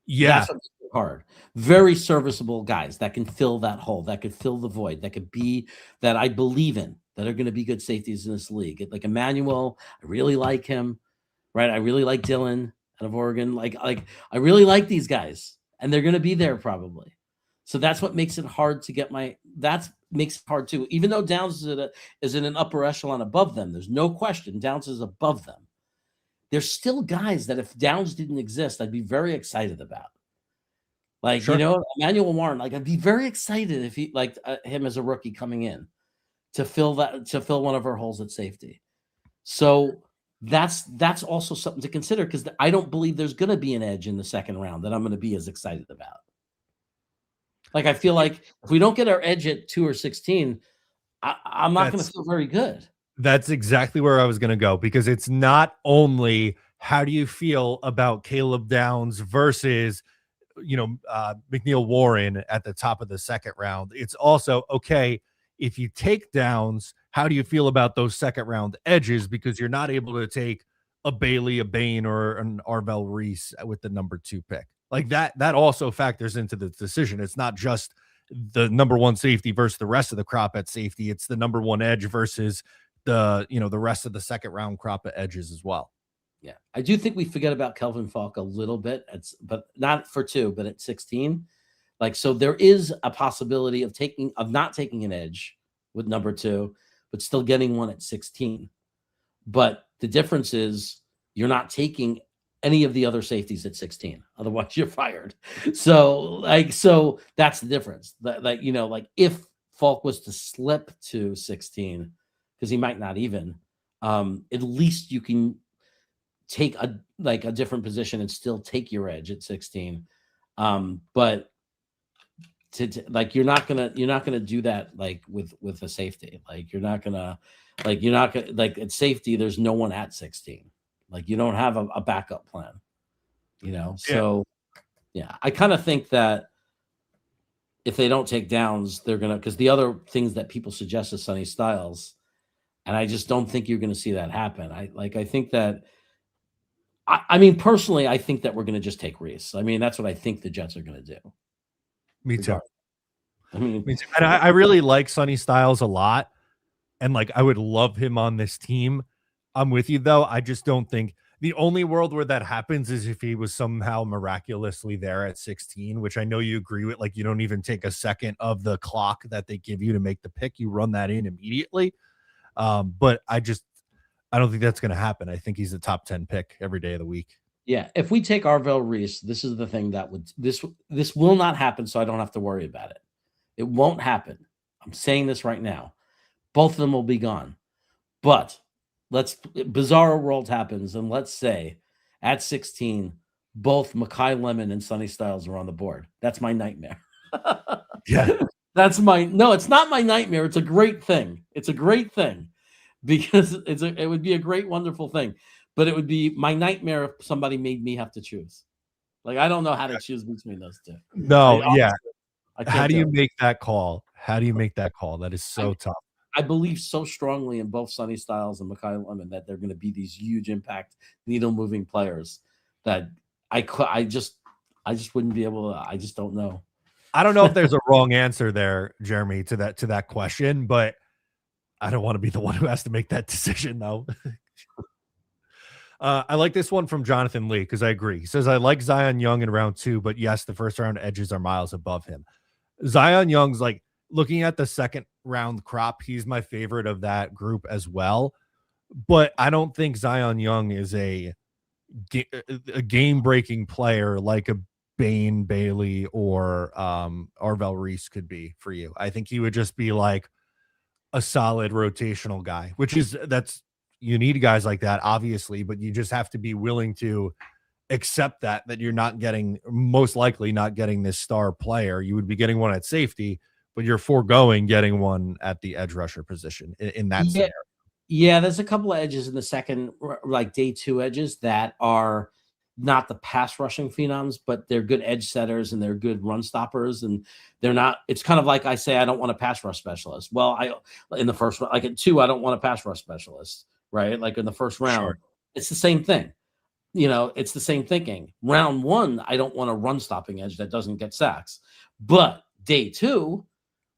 Yeah. That's what makes it hard. Very serviceable guys that can fill that hole, that could fill the void, that could be, that I believe in, that are going to be good safeties in this league. Like Emmanuel, I really like him, right? I really like Dylan out of Oregon. Like I really like these guys, and they're going to be there probably. So that's what makes it hard to get makes it hard too. Even though Downs is in an upper echelon above them, there's no question Downs is above them. There's still guys that if Downs didn't exist, I'd be very excited about. Like, Sure. Emmanuel Warren, like I'd be very excited if he him as a rookie coming in to fill one of our holes at safety. So that's also something to consider, because I don't believe there's going to be an edge in the second round that I'm going to be as excited about. Like, I feel like if we don't get our edge at 2 or 16, I'm not going to feel very good. That's exactly where I was going to go, because it's not only how do you feel about Caleb Downs versus, McNeil Warren at the top of the second round. It's also, okay, if you take Downs, how do you feel about those second round edges? Because you're not able to take a Bailey, a Bain, or an Arvell Reese with the number 2 pick. Like that also factors into the decision. It's not just the number 1 safety versus the rest of the crop at safety. It's the number 1 edge versus the rest of the second round crop of edges as well. Yeah. I do think we forget about Kelvin Falk a little bit, but not for 2, but at 16. Like, so there is a possibility of not taking an edge with number 2, but still getting one at 16. But the difference is you're not taking any of the other safeties at 16. Otherwise, you're fired. So that's the difference. Like if Falk was to slip to 16, because he might not even, at least you can take a different position and still take your edge at 16. But you're not gonna do that like with a safety. Like you're not gonna at safety. There's no one at 16. Like you don't have a backup plan. So yeah, I kind of think that if they don't take Downs, they're gonna, because the other things that people suggest is Sonny Styles, and I just don't think you're gonna see that happen. I think that. I mean, personally, I think that we're going to just take Reese. I mean, that's what I think the Jets are going to do. Me too. I mean, And I really like Sonny Styles a lot. And like, I would love him on this team. I'm with you though. I just don't think the only world where that happens is if he was somehow miraculously there at 16, which I know you agree with. Like, you don't even take a second of the clock that they give you to make the pick. You run that in immediately. But I don't think that's going to happen. I think he's a top 10 pick every day of the week. yeah, if we take Arvell Reese, this is the thing that would this will not happen, so I don't have to worry about it. It won't happen. I'm saying this right now. Both of them will be gone. But bizarre world happens, and let's say at 16, both Makai Lemon and Sonny Styles are on the board. That's my nightmare. Yeah. No, it's not my nightmare. It's a great thing. It's a great thing because it would be a great, wonderful thing. But it would be my nightmare if somebody made me have to choose. Like, I don't know how to choose between those two. No, yeah. How do you make that call? How do you make that call? That is so tough. I believe so strongly in both Sonny Styles and Makai Lemon that they're going to be these huge impact, needle moving players that I just wouldn't be able to. I just don't know. I don't know if there's a wrong answer there, Jeremy, to that question, but I don't want to be the one who has to make that decision though. I like this one from Jonathan Lee because I agree. He says, I like Zion Young in round 2, but yes, the first round edges are miles above him. Zion Young's like, looking at the second round crop, he's my favorite of that group as well. But I don't think Zion Young is a game-breaking player like a Bane Bailey or Arvell Reese could be for you. I think he would just be like a solid rotational guy, you need guys like that, obviously, but you just have to be willing to accept that you're most likely not getting this star player. You would be getting one at safety, but you're foregoing getting one at the edge rusher position in that scenario. Yeah, there's a couple of edges in the second, like day 2 edges that are not the pass rushing phenoms, but they're good edge setters and they're good run stoppers. And they're not, it's kind of like I say, I don't want a pass rush specialist. Well, in the first, like at 2, I don't want a pass rush specialist, right? Like in the first round, sure. It's the same thing. It's the same thinking. Round 1, I don't want a run stopping edge that doesn't get sacks. But day 2,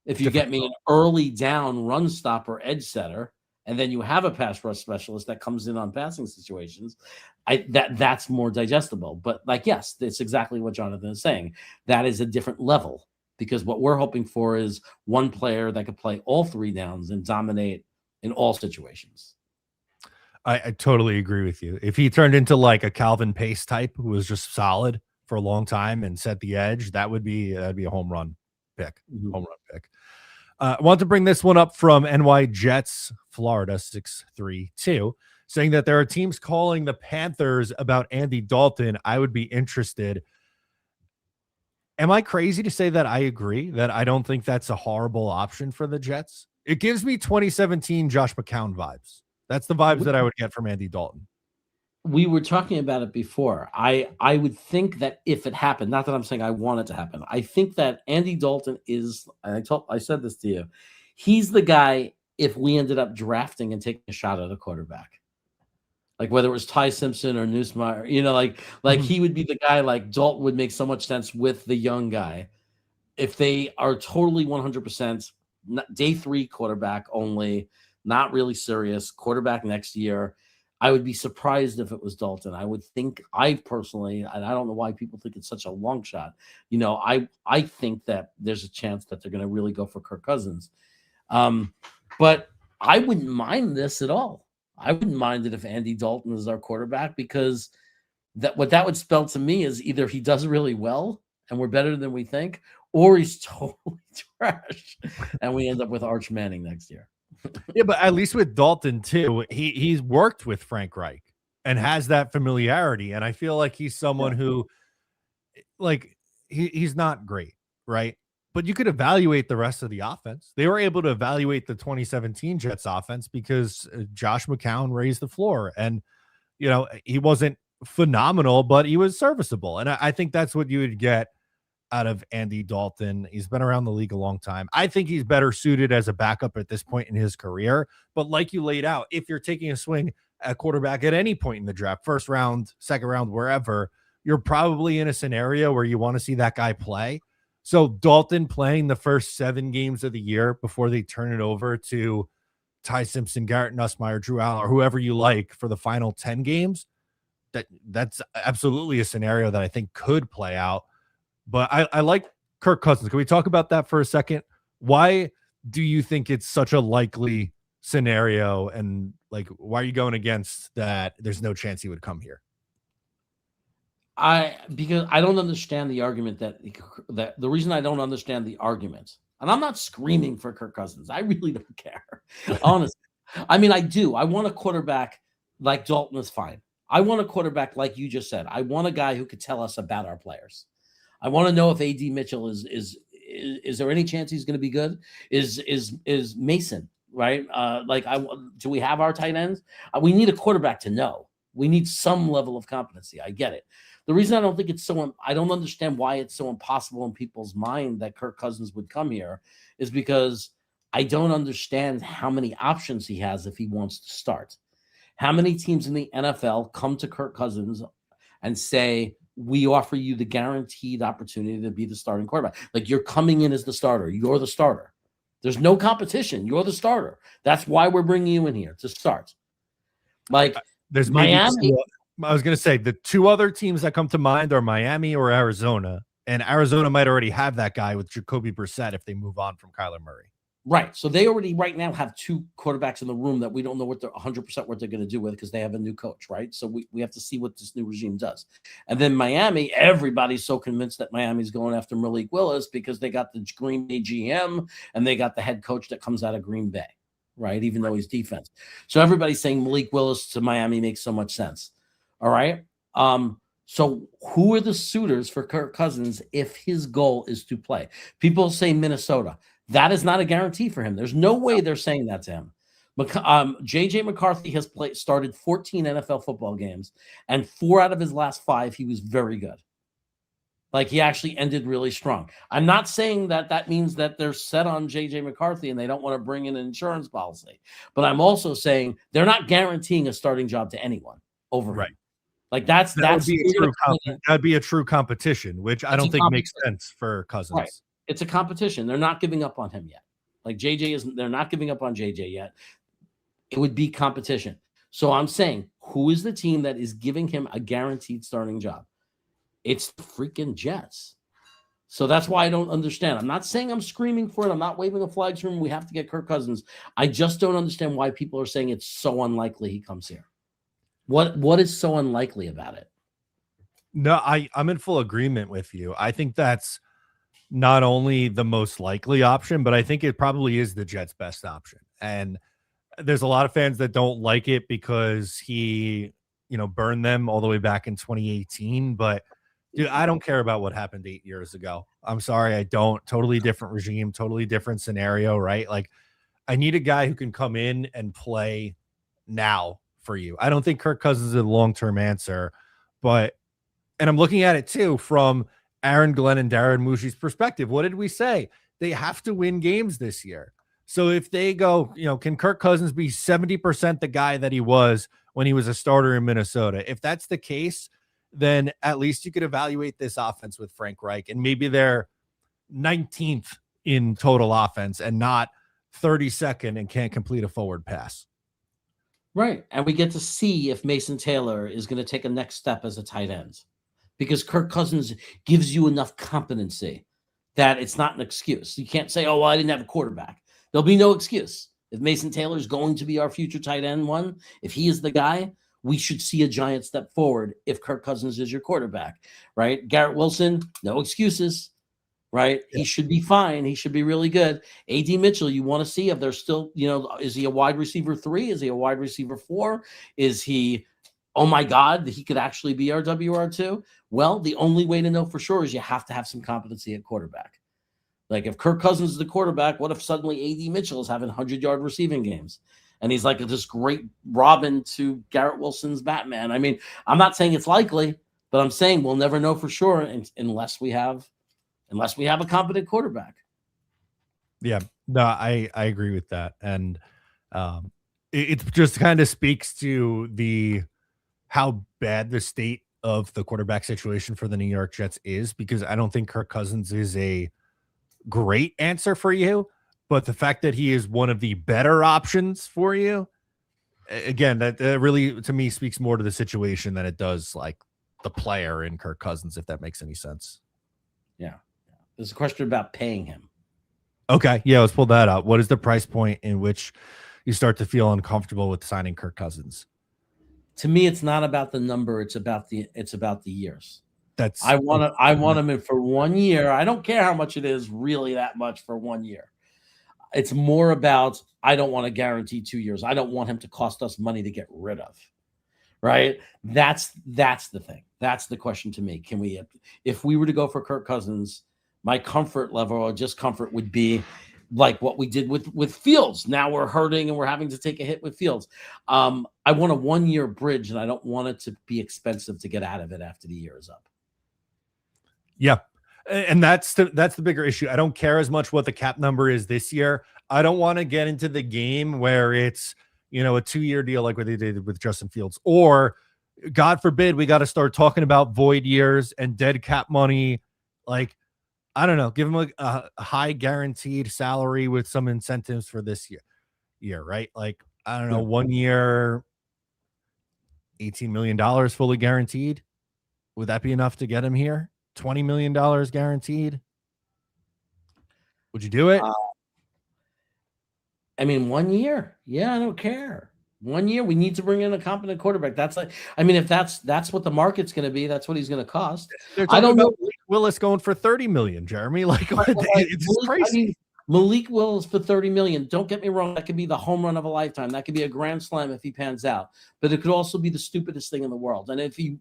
if you get me an early down run stopper edge setter, and then you have a pass rush specialist that comes in on passing situations, that's more digestible. But like, yes, it's exactly what Jonathan is saying. That is a different level because what we're hoping for is one player that could play all 3 downs and dominate in all situations. I totally agree with you. If he turned into like a Calvin Pace type who was just solid for a long time and set the edge, that'd be a home run pick. Mm-hmm. Home run pick. I want to bring this one up from NY Jets, Florida 632, saying that there are teams calling the Panthers about Andy Dalton. I would be interested. Am I crazy to say that I agree that I don't think that's a horrible option for the Jets? It gives me 2017 Josh McCown vibes. That's the vibes that I would get from Andy Dalton. We were talking about it before. I would think that if it happened, not that I'm saying I want it to happen, I think that Andy Dalton is, I said this to you, he's the guy if we ended up drafting and taking a shot at a quarterback. Like whether it was Ty Simpson or Nussmeier, he would be the guy, like Dalton would make so much sense with the young guy. If they are totally 100% day 3 quarterback only, not really serious, quarterback next year, I would be surprised if it was Dalton. I would think, I personally, and I don't know why people think it's such a long shot. I think that there's a chance that they're going to really go for Kirk Cousins. But I wouldn't mind this at all. I wouldn't mind it if Andy Dalton is our quarterback, because what that would spell to me is either he does really well and we're better than we think, or he's totally trash and we end up with Arch Manning next year. Yeah, but at least with Dalton too, he's worked with Frank Reich and has that familiarity. And I feel like he's someone who, like, he's not great, right? But you could evaluate the rest of the offense. They were able to evaluate the 2017 Jets offense because Josh McCown raised the floor. And, he wasn't phenomenal, but he was serviceable. And I think that's what you would get out of Andy Dalton. He's been around the league a long time. I think he's better suited as a backup at this point in his career. But like you laid out, if you're taking a swing at quarterback at any point in the draft, first round, second round, wherever, you're probably in a scenario where you want to see that guy play. So Dalton playing the first 7 games of the year before they turn it over to Ty Simpson, Garrett Nussmeier, Drew Allen, or whoever you like for the final 10 games, that's absolutely a scenario that I think could play out. But I like Kirk Cousins. Can we talk about that for a second? Why do you think it's such a likely scenario? And like, why are you going against that? There's no chance he would come here. Because I don't understand the argument that the reason I don't understand the argument, and I'm not screaming for Kirk Cousins. I really don't care. Honestly. I mean, I do. I want a quarterback like Dalton is fine. I want a quarterback like you just said. I want a guy who could tell us about our players. I want to know if AD Mitchell is there any chance he's going to be good? Is Mason, right? Do we have our tight ends? We need a quarterback to know. We need some level of competency. I get it. The reason I don't think I don't understand why it's so impossible in people's mind that Kirk Cousins would come here is because I don't understand how many options he has if he wants to start. How many teams in the NFL come to Kirk Cousins and say, we offer you the guaranteed opportunity to be the starting quarterback? Like, you're coming in as the starter. You're the starter. There's no competition. You're the starter. That's why we're bringing you in here to start. Like, there's Miami. I was going to say the 2 other teams that come to mind are Miami or Arizona. And Arizona might already have that guy with Jacoby Brissett if they move on from Kyler Murray. Right. So they already right now have 2 quarterbacks in the room that we don't know what they're 100% what they're going to do with because they have a new coach, right? So we have to see what this new regime does. And then Miami, everybody's so convinced that Miami's going after Malik Willis because they got the Green Bay GM and they got the head coach that comes out of Green Bay, right? Even though he's defense. So everybody's saying Malik Willis to Miami makes so much sense. All right. So who are the suitors for Kirk Cousins if his goal is to play? People say Minnesota. That is not a guarantee for him. There's no way they're saying that to him. JJ McCarthy has started 14 NFL football games, and 4 out of his last 5, he was very good. Like, he actually ended really strong. I'm not saying that means that they're set on JJ McCarthy and they don't want to bring in an insurance policy, but I'm also saying they're not guaranteeing a starting job to anyone over him. Like, that'd be a true competition, which I don't think makes sense for Cousins. Right. It's a competition. They're not giving up on him yet. Like, they're not giving up on JJ yet. It would be competition. So I'm saying, who is the team that is giving him a guaranteed starting job? It's the freaking Jets. So that's why I don't understand. I'm not saying I'm screaming for it. I'm not waving a flag for him. We have to get Kirk Cousins. I just don't understand why people are saying it's so unlikely he comes here. What is so unlikely about it? No, I'm in full agreement with you. I think that's not only the most likely option, but I think it probably is the Jets' best option. And there's a lot of fans that don't like it because he, burned them all the way back in 2018. But dude, I don't care about what happened 8 years ago. I'm sorry, I don't. Totally different regime, totally different scenario, right? Like, I need a guy who can come in and play now for you. I don't think Kirk Cousins is a long-term answer, and I'm looking at it too from Aaron Glenn and Darren Mushi's perspective. What did we say? They have to win games this year. So if they go, can Kirk Cousins be 70% the guy that he was when he was a starter in Minnesota? If that's the case, then at least you could evaluate this offense with Frank Reich, and maybe they're 19th in total offense and not 32nd and can't complete a forward pass. Right. And we get to see if Mason Taylor is going to take a next step as a tight end, because Kirk Cousins gives you enough competency that it's not an excuse. You can't say, oh, well, I didn't have a quarterback. There'll be no excuse. If Mason Taylor is going to be our future tight end one, if he is the guy, we should see a giant step forward if Kirk Cousins is your quarterback, right? Garrett Wilson, no excuses, right? Yeah. He should be fine. He should be really good. AD Mitchell, you want to see if they're still, is he a wide receiver 3? Is he a wide receiver 4? Is he, oh my God, he could actually be our WR2? Well, the only way to know for sure is you have to have some competency at quarterback. Like, if Kirk Cousins is the quarterback, what if suddenly AD Mitchell is having 100-yard receiving games? And he's like this great Robin to Garrett Wilson's Batman. I mean, I'm not saying it's likely, but I'm saying we'll never know for sure unless we have a competent quarterback. Yeah, no, I agree with that. And it just kind of speaks to how bad the state of the quarterback situation for the New York Jets is, because I don't think Kirk Cousins is a great answer for you, but the fact that he is one of the better options for you, again, that really to me speaks more to the situation than it does like the player in Kirk Cousins, if that makes any sense. Yeah. There's a question about paying him. Okay. Yeah, let's pull that up. What is the price point in which you start to feel uncomfortable with signing Kirk Cousins? To me, it's not about the number, it's about the years. That's I want him in for 1 year. I don't care how much it is, really that much for 1 year. It's more about, I don't want to guarantee 2 years. I don't want him to cost us money to get rid of. Right? That's the thing. That's the question to me. Can we, if we were to go for Kirk Cousins, my comfort level or just comfort would be like what we did with Fields. Now we're hurting and we're having to take a hit with Fields. I want a 1 year bridge, and I don't want it to be expensive to get out of it after the year is up. Yeah. And that's the bigger issue. I don't care as much what the cap number is this year. I don't want to get into the game where it's, a 2-year deal like what they did with Justin Fields, or God forbid, we got to start talking about void years and dead cap money. Like, I don't know, give him a high guaranteed salary with some incentives for this year, right? Like, I don't know, 1 year, $18 million fully guaranteed. Would that be enough to get him here? $20 million guaranteed. Would you do it? I mean, 1 year. Yeah, I don't care. 1 year, we need to bring in a competent quarterback. That's like, I mean, if that's what the market's going to be, that's what he's going to cost. I don't know. Malik Willis going for $30 million, Jeremy. Like, it's crazy. I mean, Malik Willis for $30 million. Don't get me wrong. That could be the home run of a lifetime. That could be a grand slam if he pans out. But it could also be the stupidest thing in the world. And if you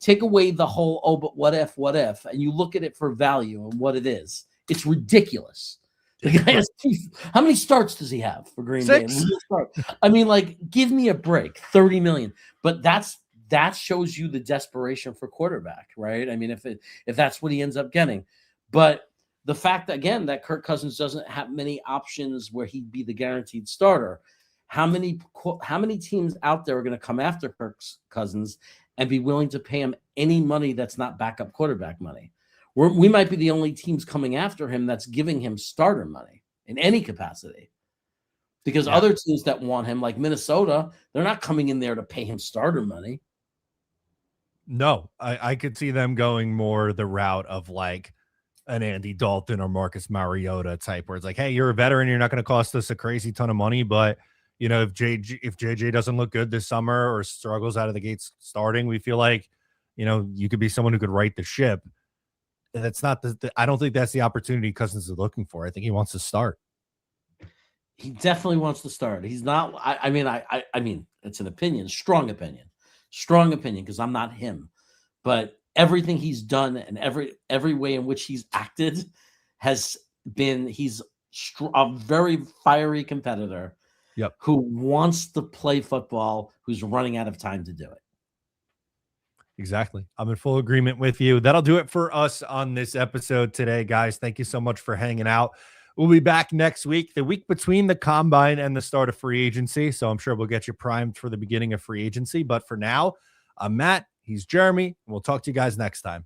take away the whole, but what if, and you look at it for value and what it is, it's ridiculous. The guy has how many starts does he have for Green Bay? 6. I mean, like, give me a break. $30 million. But that shows you the desperation for quarterback, right? I mean, if that's what he ends up getting. But the fact, again, that Kirk Cousins doesn't have many options where he'd be the guaranteed starter. How many teams out there are going to come after Kirk Cousins and be willing to pay him any money that's not backup quarterback money? We might be the only teams coming after him that's giving him starter money in any capacity. Because other teams that want him, like Minnesota, they're not coming in there to pay him starter money. No, I could see them going more the route of like an Andy Dalton or Marcus Mariota type, where it's like, hey, you're a veteran, you're not going to cost us a crazy ton of money, but if JJ doesn't look good this summer or struggles out of the gates starting, we feel like, you could be someone who could right the ship. That's not I don't think that's the opportunity Cousins is looking for. I think he wants to start. He definitely wants to start. He's not. I mean, it's an opinion, strong opinion, because I'm not him. But everything he's done and every way in which he's acted has been. He's a very fiery competitor. Yep. Who wants to play football? Who's running out of time to do it. Exactly. I'm in full agreement with you. That'll do it for us on this episode today, guys. Thank you so much for hanging out. We'll be back next week, the week between the combine and the start of free agency. So I'm sure we'll get you primed for the beginning of free agency. But for now, I'm Matt. He's Jeremy. And we'll talk to you guys next time.